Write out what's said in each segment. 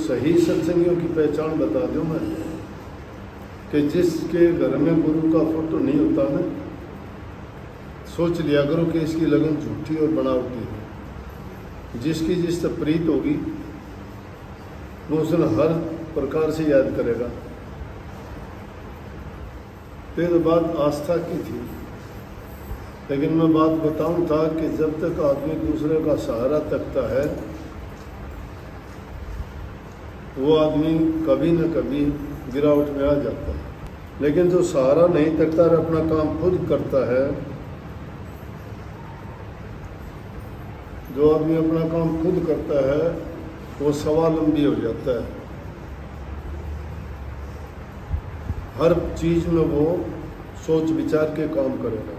सही सत्संगियों की पहचान बता दूं मैं कि जिसके घर में गुरु का फोटो नहीं होता ना, सोच लिया करो कि इसकी लगन झूठी और बनावटी है। जिसकी जिससे प्रीत होगी वो उसने हर प्रकार से याद करेगा। तो ये बात आस्था की थी, लेकिन मैं बात बताऊं था कि जब तक आदमी दूसरे का सहारा तकता है वो आदमी कभी न कभी गिरावट में आ जाता है। लेकिन जो सहारा नहीं तकता और अपना काम खुद करता है, जो आदमी अपना काम खुद करता है वो स्वावलंबी हो जाता है। हर चीज में वो सोच विचार के काम करेगा।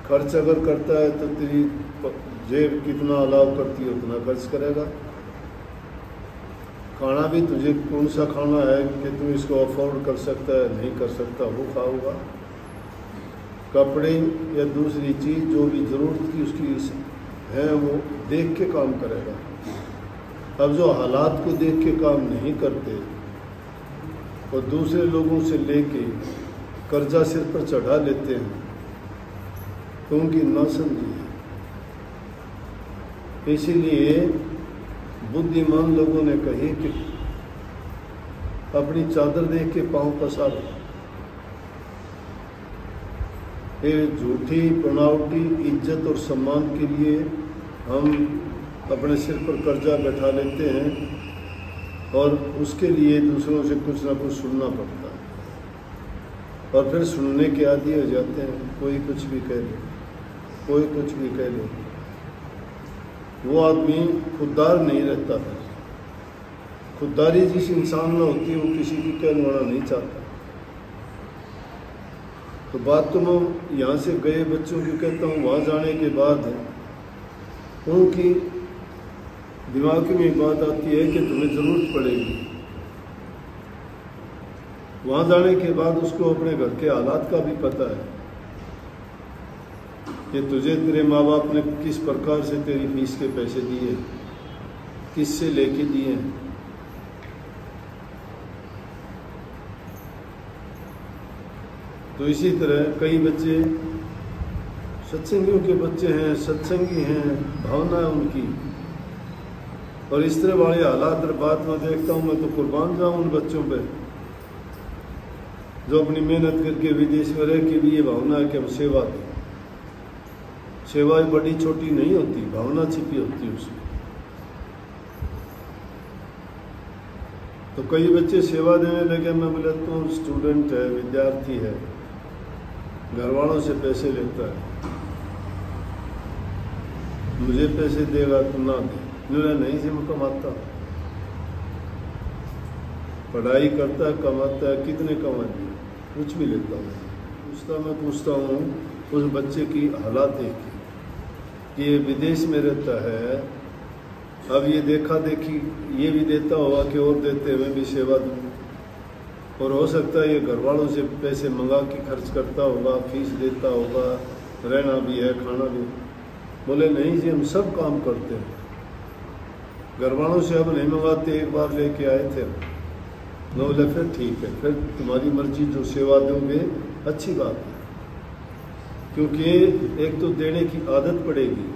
खर्च अगर करता है तो तेरी जेब कितना अलाव करती है उतना खर्च करेगा। खाना भी तुझे कौन सा खाना है कि तू इसको अफोर्ड कर सकता है नहीं कर सकता वो खाओगा। कपड़े या दूसरी चीज़ जो भी ज़रूरत की उसकी है वो देख के काम करेगा। अब जो हालात को देख के काम नहीं करते और दूसरे लोगों से लेके कर्जा सिर पर चढ़ा लेते हैं तो उनकी नासमझी है। इसीलिए बुद्धिमान लोगों ने कही कि अपनी चादर देख के पांव पसारो। ये झूठी बनावटी इज्जत और सम्मान के लिए हम अपने सिर पर कर्जा बैठा लेते हैं और उसके लिए दूसरों से कुछ ना कुछ सुनना पड़ता है और फिर सुनने के आदी हो जाते हैं। कोई कुछ भी कह ले, कोई कुछ भी कह ले, वो आदमी खुददार नहीं रहता है। खुददारी जिस इंसान में होती है वो किसी की कहलवाना नहीं चाहता। तो बात तो मैं यहाँ से गए बच्चों की कहता हूँ, वहाँ जाने के बाद उनकी दिमाग में एक बात आती है कि तुम्हें ज़रूरत पड़ेगी। वहाँ जाने के बाद उसको अपने घर के हालात का भी पता है कि तुझे तेरे माँ बाप ने किस प्रकार से तेरी फीस के पैसे दिए, किससे लेके दिए हैं। तो इसी तरह कई बच्चे सत्संगियों के बच्चे हैं, सत्संगी हैं, भावना है उनकी, और इस तरह वाले हालात और बात में देखता हूँ मैं तो कुर्बान जाऊँ उन बच्चों पे जो अपनी मेहनत करके विदेश में रह के भी ये भावना है कि हम सेवा दें। सेवा बड़ी छोटी नहीं होती, भावना छिपी होती है उसमें। तो कई बच्चे सेवा देने लगे। मैं बोला तो स्टूडेंट है, विद्यार्थी है, घर वालों से पैसे लेता है, मुझे पैसे देगा तो ना दे। बोला नहीं जी मैं कमाता हूँ। पढ़ाई करता है, कमाता है, कितने कमाते कुछ भी लेता हूँ। मैं पूछता हूँ उस बच्चे की हालात देख के कि ये विदेश में रहता है, अब ये देखा देखी ये भी देता होगा कि और देते हुए भी सेवा दूँ, और हो सकता है ये घर वालों से पैसे मंगा के खर्च करता होगा, फीस देता होगा, रहना भी है, खाना भी। बोले नहीं जी हम सब काम करते हैं, घर वालों से अब नहीं मंगाते, एक बार लेके आए थे। मैं बोले फिर ठीक है, फिर तुम्हारी मर्जी, जो सेवा दोगे अच्छी बात है, क्योंकि एक तो देने की आदत पड़ेगी,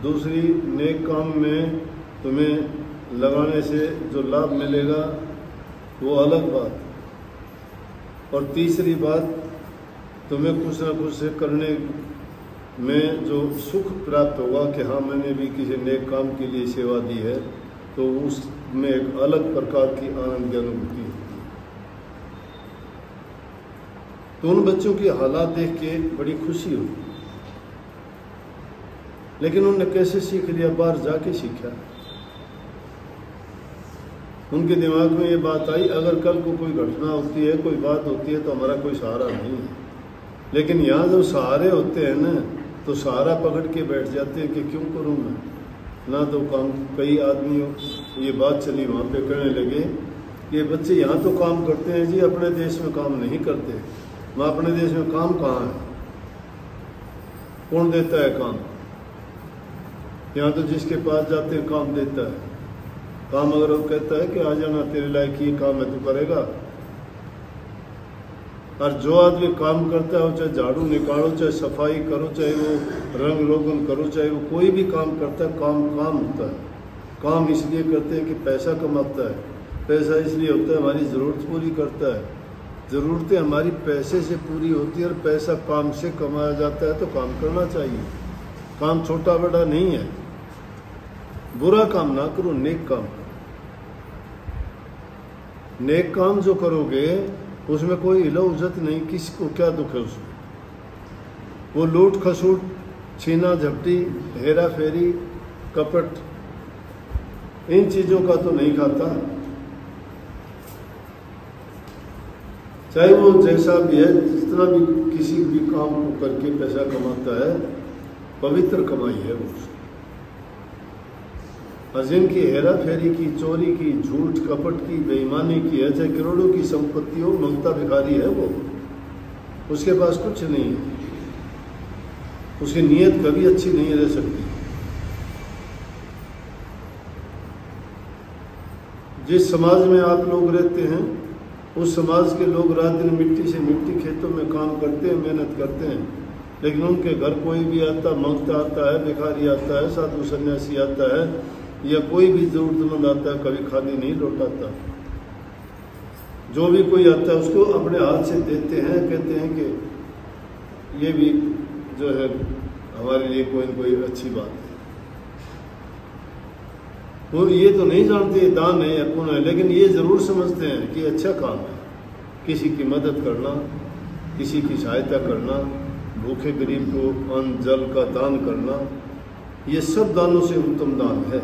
दूसरी नेक काम में तुम्हें लगाने से जो लाभ मिलेगा वो अलग बात, और तीसरी बात तुम्हें कुछ ना कुछ से करने में जो सुख प्राप्त होगा कि हाँ मैंने भी किसी नेक काम के लिए सेवा दी है, तो उसमें एक अलग प्रकार की आनंद की अनुभूति होती है। तो उन बच्चों की हालात देख के बड़ी खुशी हुई। लेकिन उन्होंने कैसे सीख लिया? बाहर जाके सीखा। उनके दिमाग में ये बात आई अगर कल को कोई घटना होती है, कोई बात होती है तो हमारा कोई सहारा नहीं है। लेकिन यहाँ जब सहारे होते हैं ना तो सहारा पकड़ के बैठ जाते हैं कि क्यों करूँ मैं ना तो काम। कई आदमियों ये बात चली वहाँ पे कहने लगे ये बच्चे यहाँ तो काम करते हैं जी, अपने देश में काम नहीं करते। मैं अपने देश में काम कहाँ है, कौन देता है काम? यहाँ तो जिसके पास जाते हैं काम देता है। काम अगर वो कहता है कि आ जाना तेरे लायक ये काम है तू करेगा। और जो आदमी काम करता है, चाहे झाड़ू निकालो, चाहे सफाई करो, चाहे वो रंग रोगन करो, चाहे वो कोई भी काम करता है, काम काम होता है। काम इसलिए करते हैं कि पैसा कमाता है, पैसा इसलिए होता है हमारी ज़रूरत पूरी करता है, ज़रूरतें हमारी पैसे से पूरी होती है और पैसा काम से कमाया जाता है, तो काम करना चाहिए। काम छोटा बड़ा नहीं है, बुरा काम ना करो, नेक काम करो। नेक काम जो करोगे उसमें कोई इला उजत नहीं, किसी को क्या दुख है उसमें। वो लूट खसूट, छीना झपटी, हेरा फेरी, कपट, इन चीज़ों का तो नहीं खाता। चाहे वो जैसा भी है, जितना भी किसी भी काम को करके पैसा कमाता है, पवित्र कमाई है वो। और जिनकी हेरा फेरी की, चोरी की, झूठ कपट की, बेईमानी की है, चाहे करोड़ों की संपत्ति हो, मंगता भिखारी है वो, उसके पास कुछ नहीं है, उसकी नीयत कभी अच्छी नहीं रह सकती। जिस समाज में आप लोग रहते हैं, उस समाज के लोग रात दिन मिट्टी से मिट्टी खेतों में काम करते हैं, मेहनत करते हैं, लेकिन उनके घर कोई भी आता, मंगता आता है, भिखारी आता है, साधु सन्यासी आता है, या कोई भी जरूरतमंद आता है, कभी खाली नहीं लौटाता। जो भी कोई आता है उसको अपने हाथ से देते हैं, कहते हैं कि ये भी जो है हमारे लिए कोई न कोई अच्छी बात है। वो ये तो नहीं जानते दान है या पुण्य है, लेकिन ये ज़रूर समझते हैं कि अच्छा काम है, किसी की मदद करना, किसी की सहायता करना, भूखे गरीब को अन्न जल का दान करना, ये सब दानों से उत्तम दान है।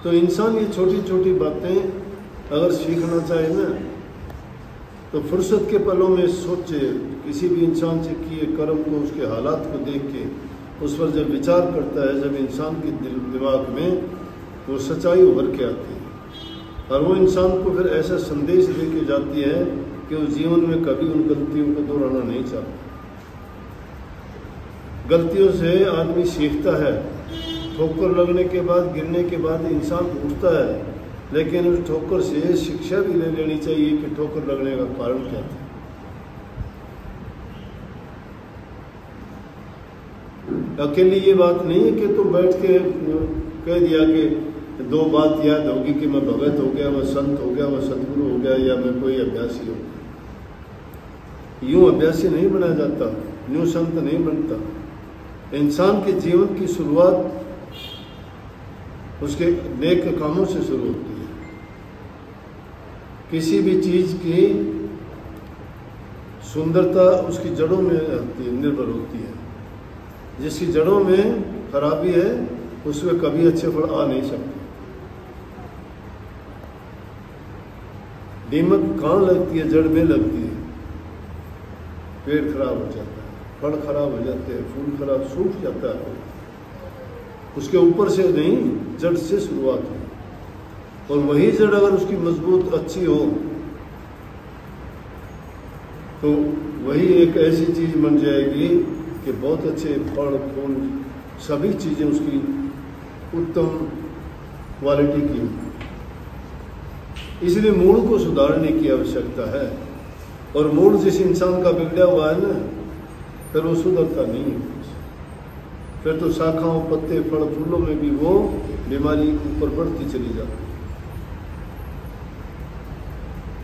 तो इंसान ये छोटी छोटी बातें अगर सीखना चाहे ना, तो फुर्सत के पलों में सोचे, किसी भी इंसान से किए कर्म को, उसके हालात को देख के उस पर जब विचार करता है, जब इंसान के दिमाग में वो सच्चाई उभर के आती है, और वो इंसान को फिर ऐसा संदेश दे के जाती है कि वो जीवन में कभी उन गलतियों को दोहराना नहीं चाहता। गलतियों से आदमी सीखता है, ठोकर लगने के बाद, गिरने के बाद इंसान उठता है, लेकिन उस ठोकर से शिक्षा भी ले लेनी चाहिए कि ठोकर लगने का कारण क्या था। अकेली ये बात नहीं है कि तुम बैठ के कह दिया कि दो बात याद होगी कि मैं भगत हो गया, मैं संत हो गया, मैं सदगुरु हो गया, या मैं कोई अभ्यासी हो गया। यूं अभ्यासी नहीं बना जाता, यूं संत नहीं बनता। इंसान के जीवन की शुरुआत उसके नेक कामों से शुरू होती है। किसी भी चीज की सुंदरता उसकी जड़ों में निर्भर होती है। जिसकी जड़ों में खराबी है, उसमें कभी अच्छे फल आ नहीं सकते। दीमक कहाँ लगती है? जड़ में लगती है। पेड़ खराब हो जाता है, फल खराब हो जाते हैं, फूल खराब, सूख जाता है। उसके ऊपर से नहीं, जड़ से शुरुआत हो। और वही जड़ अगर उसकी मजबूत अच्छी हो तो वही एक ऐसी चीज बन जाएगी कि बहुत अच्छे फल फूल सभी चीजें उसकी उत्तम क्वालिटी की। इसलिए मूल को सुधारने की आवश्यकता है। और मूल जिस इंसान का बिगड़ा हुआ है ना, फिर वो सुधरता नहीं है। फिर तो शाखाओं, पत्ते, फल फूलों में भी वो बीमारी ऊपर बढ़ती चली जाती है।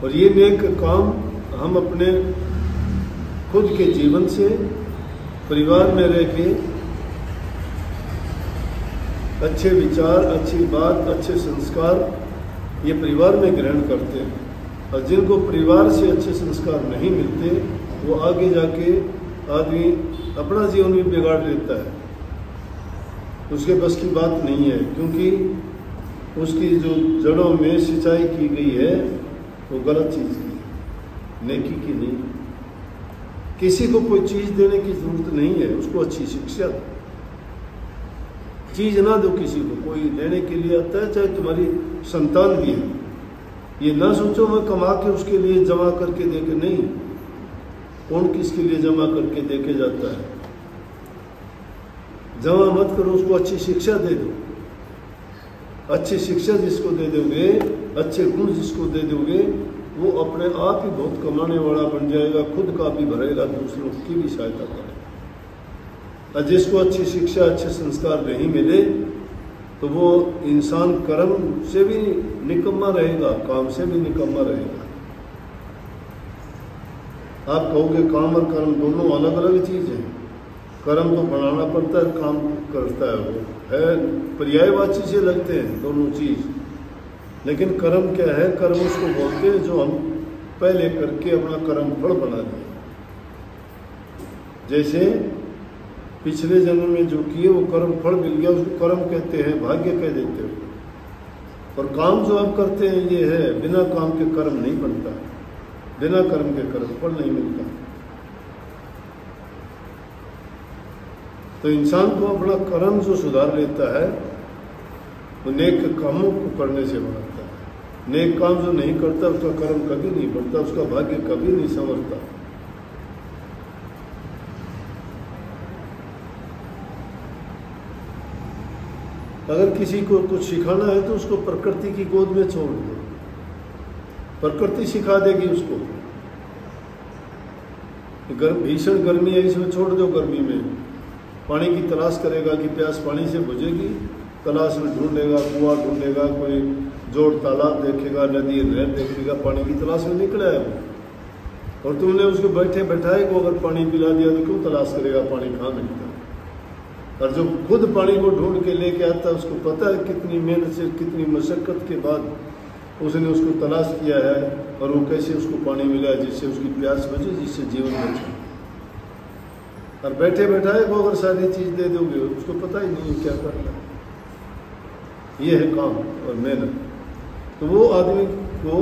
और ये नेक काम हम अपने खुद के जीवन से, परिवार में रह के अच्छे विचार, अच्छी बात, अच्छे संस्कार ये परिवार में ग्रहण करते हैं। और जिनको परिवार से अच्छे संस्कार नहीं मिलते, वो आगे जाके आदमी अपना जीवन भी बिगाड़ लेता है। उसके बस की बात नहीं है, क्योंकि उसकी जो जड़ों में सिंचाई की गई है वो गलत चीज़ की है, नेकी की नहीं। किसी को कोई चीज़ देने की जरूरत नहीं है, उसको अच्छी शिक्षा दो। चीज़ ना दो किसी को, कोई देने के लिए आता है, चाहे तुम्हारी संतान भी है। ये ना सोचो मैं कमा के उसके लिए जमा करके दे के, नहीं। कौन किसके लिए जमा करके दे के जाता है? जमा मत करो, उसको अच्छी शिक्षा दे दो। अच्छी शिक्षा जिसको दे दोगे, अच्छे गुण जिसको दे दोगे, वो अपने आप ही बहुत कमाने वाला बन जाएगा, खुद का भी भरेगा, दूसरों की भी सहायता करेगा। और जिसको अच्छी शिक्षा, अच्छे संस्कार नहीं मिले तो वो इंसान कर्म से भी निकम्मा रहेगा, काम से भी निकम्मा रहेगा। आप कहोगे काम और कर्म दोनों अलग अलग चीज़ हैं। कर्म तो बनाना पड़ता है, काम करता है, वो है पर्यायवाची से लगते हैं दोनों चीज़। लेकिन कर्म क्या है? कर्म उसको बोलते हैं जो हम पहले करके अपना कर्म फल बना लें। जैसे पिछले जन्म में जो किए वो कर्म फल मिल गया, उसको कर्म कहते हैं, भाग्य कह देते हो। और काम जो आप करते हैं ये है, बिना काम के कर्म नहीं बनता, बिना कर्म के कर्म फल नहीं मिलता। तो इंसान को अपना कर्म जो सुधार लेता है वो नेक कामों को करने से बनता है। नेक काम जो नहीं करता उसका कर्म कभी नहीं बनता, उसका भाग्य कभी नहीं संवरता। अगर किसी को कुछ सिखाना है तो उसको प्रकृति की गोद में छोड़ दो, प्रकृति सिखा देगी उसको। भीषण गर्मी है, इसमें छोड़ दो, गर्मी में पानी की तलाश करेगा कि प्यास पानी से बुझेगी, तलाश में ढूंढेगा, कुआं ढूंढेगा, कोई जोड़ तालाब देखेगा, नदी नहर देखेगा, पानी की तलाश में निकला है वो। और तुमने उसको बैठे बैठाए को अगर पानी पिला दिया तो क्यों तलाश करेगा पानी कहाँ मिलता है? और जो खुद पानी को ढूंढ के लेके आता है उसको पता है कितनी मेहनत से, कितनी मशक्कत के बाद उसने उसको तलाश किया है और वो कैसे उसको पानी मिला है जिससे उसकी प्यास बचे, जिससे जीवन बचे। और बैठे बैठाए को अगर सारी चीज़ दे दोगे उसको पता ही नहीं क्या करना है। ये है काम और मेहनत। तो वो आदमी को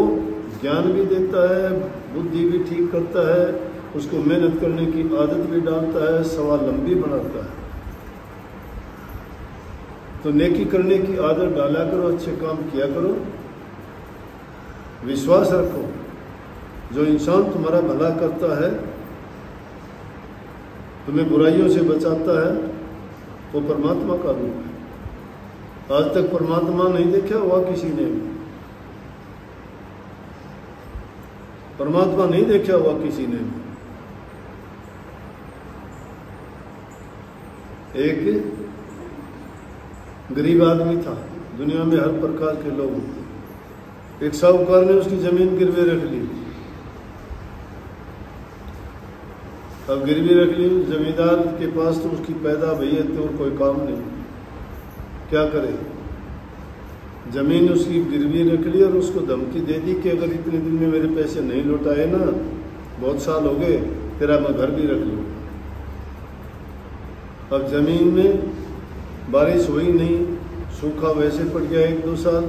ज्ञान भी देता है, बुद्धि भी ठीक करता है, उसको मेहनत करने की आदत भी डालता है, स्वावलंबी बनाता है। तो नेकी करने की आदत डाला करो, अच्छे काम किया करो, विश्वास रखो जो इंसान तुम्हारा भला करता है, तुम्हें बुराइयों से बचाता है, वो परमात्मा का रूप है। आज तक परमात्मा नहीं देखा हुआ किसी ने, परमात्मा नहीं देखा हुआ किसी ने। एक गरीब आदमी था, दुनिया में हर प्रकार के लोग होते। एक साहूकार ने उसकी जमीन गिरवे रख ली। अब गिरवी रख ली, जमींदार के पास तो उसकी पैदा भई है तो कोई काम नहीं, क्या करे? जमीन उसकी गिरवी रख ली और उसको धमकी दे दी कि अगर इतने दिन में मेरे पैसे नहीं लौटाए ना, बहुत साल हो गए, तेरा मैं घर भी रख लूँगा। अब जमीन में बारिश हुई नहीं, सूखा वैसे पड़ गया 1-2 साल,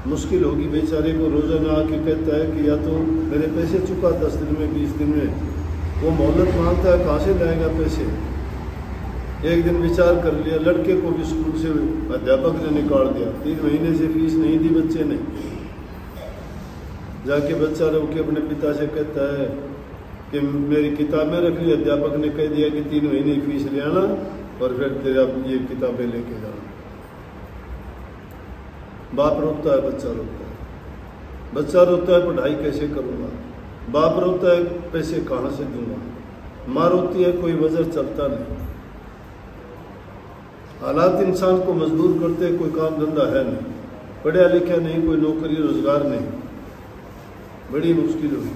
मुश्किल होगी बेचारे को। रोजाना आके कहता है कि या तो मेरे पैसे चुका 10 दिन में, 20 दिन में। वो मोहलत मांगता है, कहाँ से लाएगा पैसे? एक दिन विचार कर लिया, लड़के को भी स्कूल से अध्यापक ने निकाल दिया, 3 महीने से फीस नहीं दी बच्चे ने। जाके बच्चा रो के अपने पिता से कहता है कि मेरी किताबें रख ली, अध्यापक ने कह दिया कि 3 महीने की फीस ले आना और फिर तेरा ये किताबें लेके जाना। बाप रोता है, बच्चा रोता है, बच्चा रोता है पढ़ाई कैसे करूँगा, बाप रोता है पैसे कहाँ से दूंगा, माँ रोती है कोई वजह चलता नहीं। हालात इंसान को मजबूर करते, कोई काम धंधा है नहीं, पढ़ा लिखा नहीं, कोई नौकरी रोजगार नहीं, बड़ी मुश्किल हुई।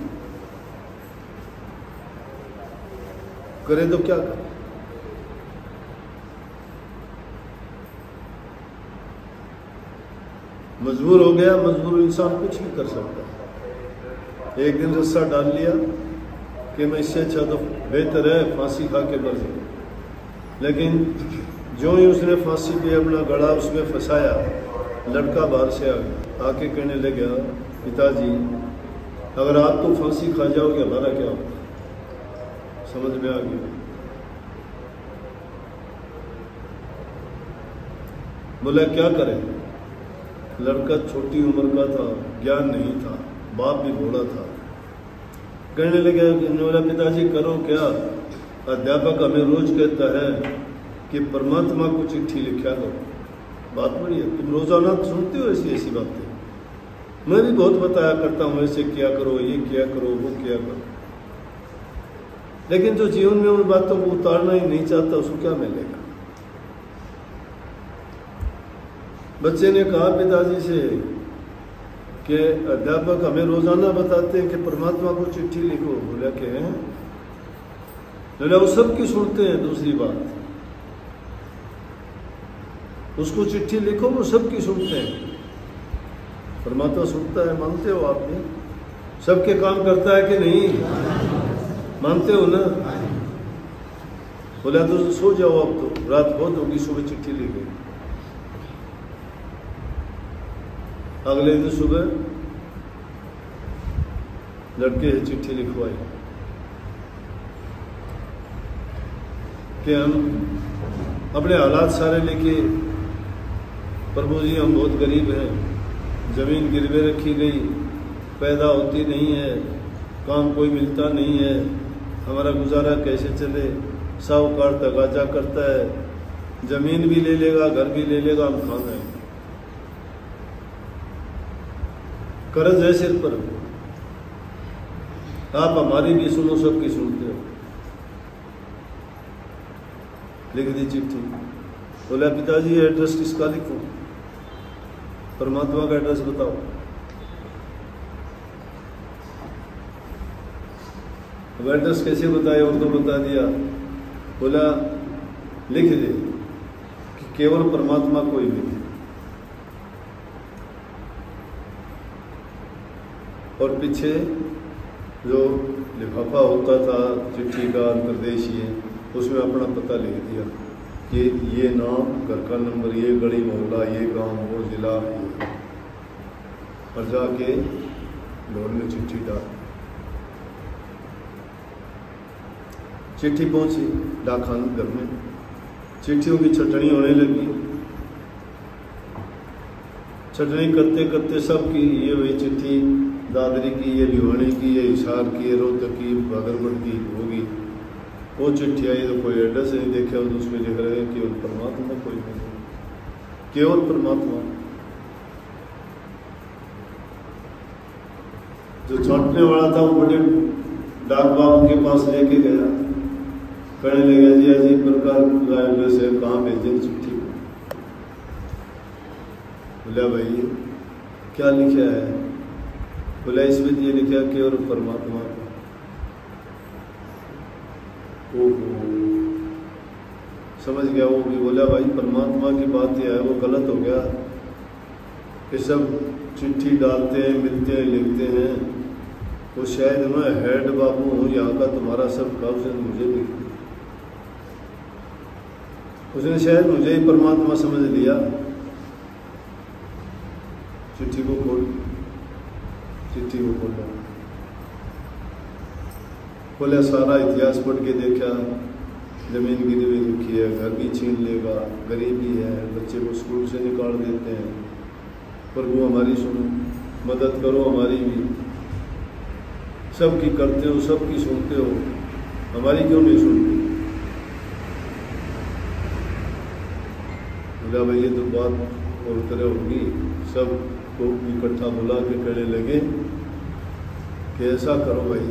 करे तो क्या करे? मजबूर हो गया, मजबूर इंसान कुछ नहीं कर सकता। एक दिन रस्सा डाल लिया कि मैं इससे अच्छा तो बेहतर है फांसी खा के मर जाऊं। लेकिन जो ही उसने फांसी पे अपना गला उसमें फंसाया, लड़का बाहर से आ गया, आके कहने लगा, पिताजी अगर आप तो फांसी खा जाओगे हमारा क्या होगा? समझ में आ गया। बोला क्या करें? लड़का छोटी उम्र का था, ज्ञान नहीं था, बाप भी भोला था। कहने लगे बोला पिताजी करो क्या? अध्यापक हमें रोज कहता है कि परमात्मा को चिट्ठी लिखा लो, बात बड़ी है। तुम रोजाना सुनते हो ऐसी ऐसी बातें, मैं भी बहुत बताया करता हूँ, ऐसे किया करो, ये किया करो, वो किया करो, लेकिन जो जीवन में उन बातों को उतारना ही नहीं चाहता उसको क्या मिलेगा। बच्चे ने कहा पिताजी से कि अध्यापक हमें रोजाना बताते हैं कि परमात्मा को चिट्ठी लिखो। बोला कि हैं, बोला वो सबकी सुनते हैं। दूसरी बात, उसको चिट्ठी लिखो, वो सबकी सुनते हैं। परमात्मा सुनता है, मानते हो आप भी? सबके काम करता है कि नहीं? मानते हो ना? बोला तो सो जाओ, अब तो रात बहुत होगी, सुबह चिट्ठी लिखे। अगले दिन सुबह लड़के से चिट्ठी लिखवाई कि हम अपने हालात सारे लेके, प्रभु जी हम बहुत गरीब हैं, जमीन गिरवे रखी गई, पैदा होती नहीं है, काम कोई मिलता नहीं है, हमारा गुजारा कैसे चले, साहूकार तगाजा करता है, जमीन भी ले लेगा, घर भी ले लेगा, हम कहाँ गए, कर्ज है सिर पर, आप हमारी भी सुनो, सबकी सुनते हो। लिख दी चिट्ठी। बोला पिताजी ये एड्रेस किसका लिखूं? परमात्मा का एड्रेस बताओ। अब एड्रेस कैसे बताया? और तो बता दिया। बोला लिख दे कि केवल परमात्मा को ही मिले, और पीछे जो लिफाफा होता था चिट्ठी का अंतर्देशीय, उसमें अपना पता लिख दिया कि ये नाम, घर का नंबर, ये गली मोहल्ला, ये गांव, वो जिला, और जाके ढोल में चिट्ठी डाल। चिट्ठी पहुंची डाकखाने घर में, चिट्ठियों की छटनी होने लगी। छटनी करते करते सबकी ये वही चिट्ठी, दादरी की, ये भिवानी की, ये हिसार की, ये रोहतक की, बागरगढ़ की होगी। वो चिट्ठी आई तो कोई एड्रेस नहीं देखा, तो उसमें लिख रहे हैं केवल परमात्मा, कोई नहीं, केवल परमात्मा। जो छांटने वाला था वो बड़े डाक बाबू के पास लेके गया, कहने लगा जी अजीब प्रकार का से कहाँ भेजे चिट्ठी को। बोला भाई क्या लिखा है? बोला इसमें ये लिखा केवल परमात्मा का। समझ गया वो भी। बोला भाई परमात्मा की बात यह है, वो गलत हो गया कि सब चिट्ठी डालते हैं, मिलते हैं, लिखते हैं, वो शायद मैं हेड बाबू हूँ यहाँ का, तुम्हारा सब का, उसने मुझे भी, उसने शायद मुझे ही परमात्मा समझ लिया। चिट्ठी को खोल, चिट्ठी को खोला, बोले सारा इतिहास पढ़ के देखा, जमीन गिरवी रखी है, घर भी छीन लेगा, गरीबी है, बच्चे को स्कूल से निकाल देते हैं, प्रभु हमारी सुनो, मदद करो हमारी भी, सबकी करते हो, सबकी सुनते हो, हमारी क्यों नहीं सुनती? बोला भाई ये तो बात और तरह होगी। सब को इकट्ठा बुला के कहने लगे कि ऐसा करो भाई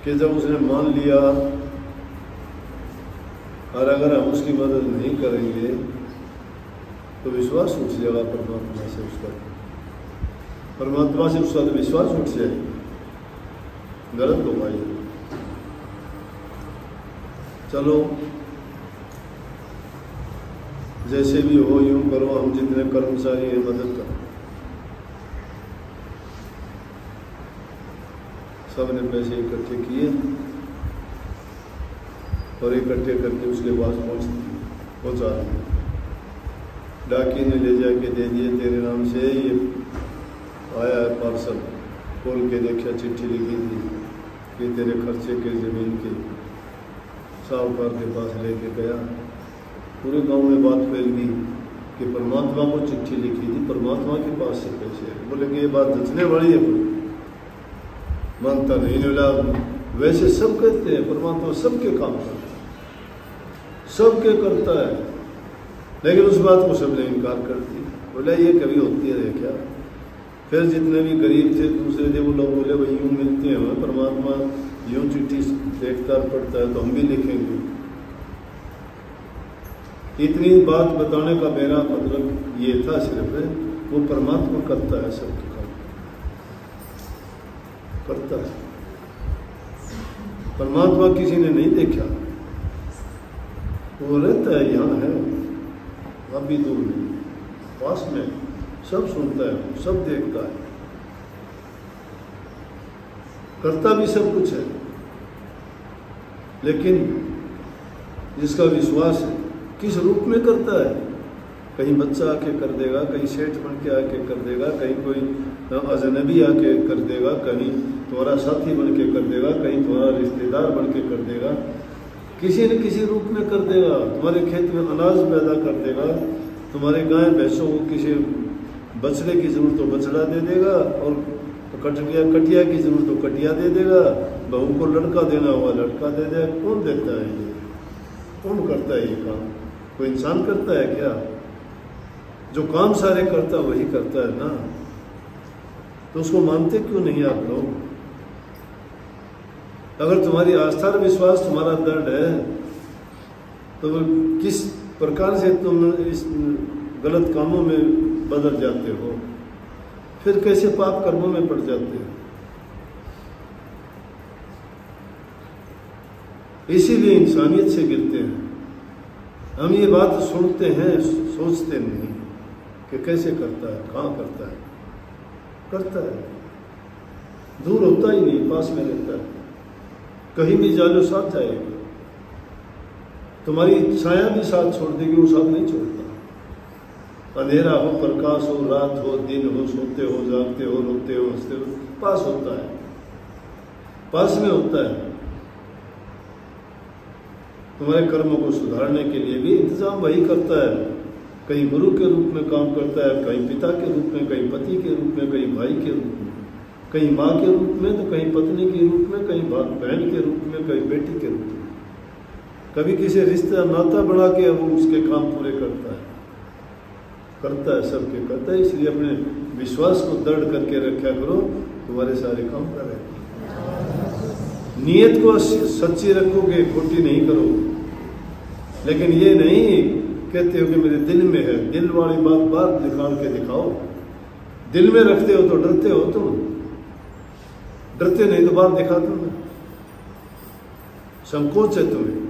कि जब उसने मान लिया और अगर हम उसकी मदद नहीं करेंगे तो विश्वास उठ जाएगा परमात्मा से, उसका परमात्मा से उसका तो विश्वास उठ जाए, गलत होगा ये। चलो जैसे भी हो यूं करो, हम जितने कर्मचारी हैं मदद करो। सब ने पैसे इकट्ठे किए और इकट्ठे करके उसके पास पहुंचा दिए। डाकी ने ले जाके दे दिए, तेरे नाम से ये आया है पार्सल। खोल के देखा, चिट्ठी लिखी थी कि तेरे खर्चे के ज़मीन के। साहूकार के पास लेके गया, पूरे गांव में बात फैल गई कि परमात्मा को चिट्ठी लिखी थी, परमात्मा के पास से पैसे। बोले कि ये बात जचने वाली है, मानता नहीं। बोला वैसे सब कहते हैं परमात्मा सबके काम करता है, सबके करता है, लेकिन उस बात को सबने इनकार कर दिया। बोला ये कभी होती है क्या? फिर जितने भी गरीब थे दूसरे थे वो लोग बोले भाई यूँ मिलते हैं हमें परमात्मा, यूँ चिट्ठी देखता पड़ता है तो हम भी लिखेंगे। इतनी बात बताने का मेरा मतलब ये था सिर्फ वो परमात्मा करता है सबके काम, करता है। परमात्मा किसी ने नहीं देखा, वो रहता है, यहाँ है, अभी दूर नहीं, पास में, सब सुनता है, सब देखता है, करता भी सब कुछ है। लेकिन जिसका विश्वास है किस रूप में करता है, कहीं बच्चा आके कर देगा, कहीं सेठ बन के आके कर देगा, कहीं कोई अजनबी आके कर देगा, कहीं तुम्हारा साथी बन के कर देगा, कहीं तुम्हारा रिश्तेदार बन के कर देगा, किसी न किसी रूप में कर देगा। तुम्हारे खेत में अनाज पैदा कर देगा, तुम्हारे गाय भैंसों को किसी बछड़े की जरूरत हो बछड़ा दे देगा, और कटिया की जरूरत हो कटिया दे देगा, बहू को लड़का देना हुआ लड़का दे देगा। कौन देता है ये? कौन करता है ये काम? कोई इंसान करता है क्या? जो काम सारे करता है वही करता है ना, तो उसको मानते क्यों नहीं आप लोग? अगर तुम्हारी आस्था और विश्वास तुम्हारा दृढ़ है तो किस प्रकार से तुम इस गलत कामों में बदल जाते हो, फिर कैसे पाप कर्मों में पड़ जाते हो? इसीलिए इंसानियत से गिरते हैं हम। ये बात सुनते हैं, सोचते नहीं कि कैसे करता है, कहाँ करता है। करता है, दूर होता ही नहीं, पास में रहता है। कहीं भी जालो साथ जाएगा, तुम्हारी छाया भी साथ छोड़ देगी, वो साथ नहीं छोड़ता। अंधेरा हो, प्रकाश हो, रात हो, दिन हो, सोते हो, जागते हो, रोते हो, हंसते हो, पास होता है, पास में होता है। तुम्हारे कर्मों को सुधारने के लिए भी इंतजाम वही करता है। कहीं गुरु के रूप में काम करता है, कहीं पिता के रूप में, कहीं पति के रूप में, कहीं भाई के रूप में, कहीं माँ के रूप में, तो कहीं पत्नी के रूप में, कहीं बहन के रूप में, कहीं बेटी के रूप में। कभी किसी रिश्ता नाता बना के वो उसके काम पूरे करता है, करता है, सबके करता है। इसलिए अपने विश्वास को दृढ़ करके रखा करो, तुम्हारे सारे काम करें। नीयत को सच्ची रखोगे, खोटी नहीं करोगे। लेकिन ये नहीं कहते हो कि मेरे दिल में है, दिल वाली बात बात निकाल के दिखाओ। दिल में रखते हो तो डरते हो तुम, डरते नहीं तो बात दिखा दो ना, संकोच है तुम्हें।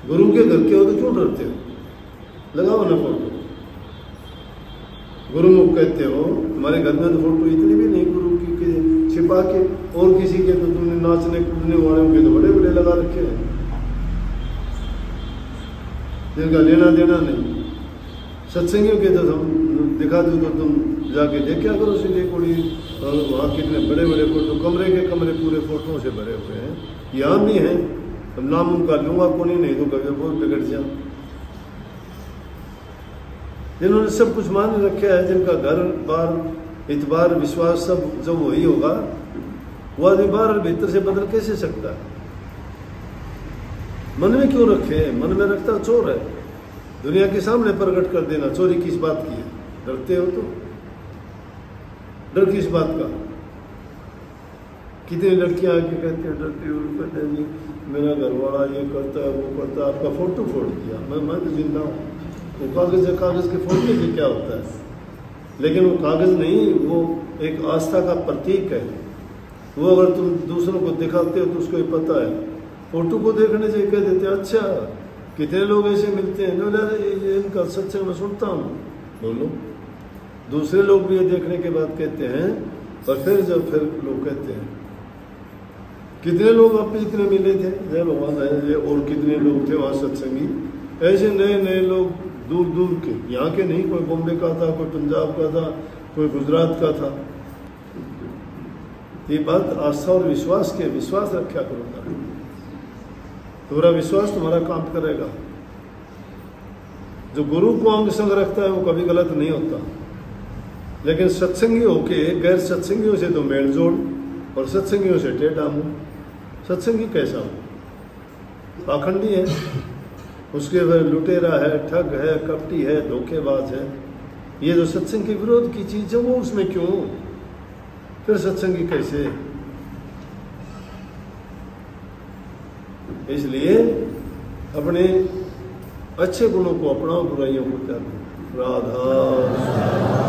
गुरु के घर के हो तो क्यों डरते हो? लगाओ ना फोटो। गुरुमुख कहते हो, तुम्हारे घर में तो फोटो इतनी भी नहीं गुरु की छिपा के, और किसी के तो तुमने नाचने कूदने वालों के तो बड़े बड़े लगा रखे हैं, जिनका लेना देना नहीं। सत्संगियों के तो हम दिखा दो तो तुम जाके देखा करो सीधे कोड़ी, और वहाँ कितने बड़े बड़े फोटो, कमरे के कमरे पूरे फोटो से भरे हुए हैं। यहाँ भी हैं, अब नाम उनका लूंगा कौन ही नहीं तो कभी बहुत बिगड़ जा। जिन्होंने सब कुछ मान रखा है, जिनका घर बार इतबार विश्वास सब जब वही होगा, वो आदमी बाहर भीतर से बदल कैसे सकता है? मन में क्यों रखे? मन में रखता चोर है। दुनिया के सामने प्रकट कर देना, चोरी किस बात की है? डरते हो तो? डर किस बात का? कितनी लड़कियां आके कहते हैं डरती हो, कहते हैं मेरा घर वाला ये करता है वो करता है, आपका फोटो फोड़ दिया। मैं तो जिंदा हूँ। वो कागज है, कागज के फोड़ने से क्या होता है? लेकिन वो कागज नहीं, वो एक आस्था का प्रतीक है। वो अगर तुम दूसरों को दिखाते हो तो उसको पता है। फोटो को देखने से कह देते अच्छा, कितने लोग ऐसे मिलते हैं, इनका सत्संग में सुनता हूँ। बोलो, दूसरे लोग भी ये देखने के बाद कहते हैं, और फिर लोग कहते हैं कितने लोग आप इतने मिले थे, जय भगवान है, और कितने लोग थे वहाँ सत्संगी, ऐसे नए नए लोग दूर दूर के, यहाँ के नहीं, कोई बॉम्बे का था, कोई पंजाब का था, कोई गुजरात का था। ये बात आस्था और विश्वास के, विश्वास रखा करो, तुम्हारा विश्वास तुम्हारा काम करेगा। जो गुरु को अंग संग रखता है वो कभी गलत नहीं होता। लेकिन सत्संगी होके गैर सत्संगियों से तो मेल जोड़, और सत्संगियों से टेढ़ा मुंह। सत्संगी कैसा हो? पाखंडी है, उसके फिर लुटेरा है, ठग है, कपटी है, धोखेबाज है। ये जो सत्संग के विरोध की चीज है वो उसमें क्यों? फिर सत्संगी कैसे? इसलिए अपने अच्छे गुणों को अपनाओ, बुराइयों को त्यागो। राधा